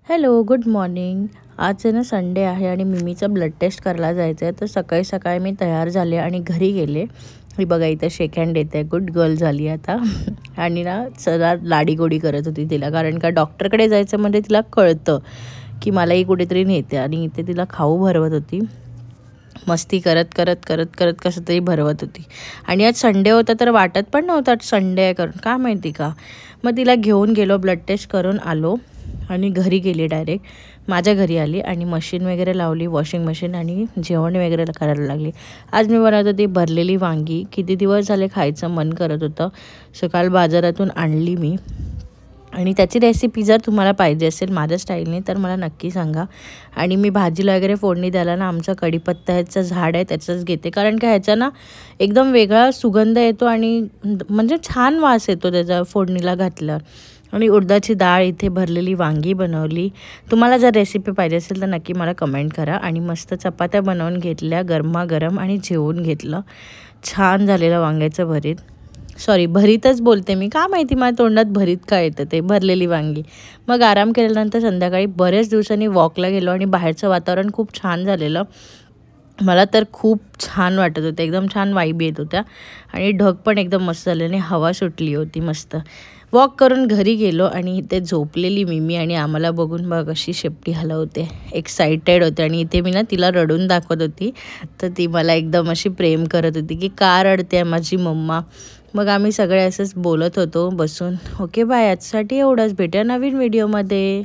Hello, good morning. आज आहे ना संडे आहे आणि मिमीचा ब्लड टेस्ट करायला जायचं आहे. तर सकाळी सकाळी मी तयार झाले आणि घरी गेले. ही बघा इथं शेक हँड देते, गुड गर्ल झाली आता. आणि ना सदा लाडीगोडी करत होती तिला, कारण का डॉक्टरकडे जायचं म्हणजे तिला कळतं की मलाही कुठेतरी नेते. आणि इथे तिला खाऊ भरवत होती, मस्ती करत करत करत करत कसं तरी भरवत होती. आणि आज संडे होता तर वाटत पण नव्हतं आज संडे आहे करून, का माहिती का. मग तिला घेऊन गेलो, ब्लड टेस्ट करून आलो आणि घरी गेली. डायरेक्ट माझ्या घरी आली आणि मशीन वगैरे लावली, वॉशिंग मशीन, आणि जेवण वगैरे करायला लागली. आज मी बनवत होती भरलेली वांगी. किती दिवस झाले खायचं मन करत होतं. सकाळ बाजारातून आणली मी, आणि त्याची रेसिपी जर तुम्हाला पाहिजे असेल माझ्या स्टाईलने तर मला नक्की सांगा. आणि मी भाजीला वगैरे फोडणी द्यायला ना आमचं कढीपत्त्याचं झाड आहे त्याचंच घेते, कारण का ह्याचा ना एकदम वेगळा सुगंध येतो आणि म्हणजे छान वास येतो त्याचा फोडणीला घातल्यावर. आणि उडदाची डाळ, इथे भरलेली वांगी बनवली. तुम्हाला जर रेसिपी पाहिजे असेल तर नक्की मला कमेंट करा. आणि मस्त चपात्या बनवून घेतल्या गरमागरम आणि जेवून घेतलं. छान झालेलं वांग्याचं भरीत. सॉरी, भरीतच बोलते मी, का माहिती माझ्या तोंडात भरीत काय येतं, ते भरलेली वांगी. मग आराम केल्यानंतर संध्याकाळी बरेच दिवसांनी वॉकला गेलो आणि बाहेरचं वातावरण खूप छान झालेलं. मला तर खूप छान वाटत होतं, एकदम छान वाईब येत होत्या. आणि ढग पण एकदम मस्त झाले आणि हवा सुटली होती मस्त. वॉक करून घरी गेलो आणि इथे झोपलेली मिमी आणि आम्हाला बघून बघ अशी शेपटी हलवते, एक्सायटेड होते. आणि इथे मी ना तिला रडून दाखवत होती, तर ती मला एकदम अशी प्रेम करत होती की का रडते माझी मम्मा. मग आम्ही सगळे असंच बोलत होतो बसून. ओके बाय, आजसाठी एवढंच. भेटूया नवीन व्हिडिओमध्ये.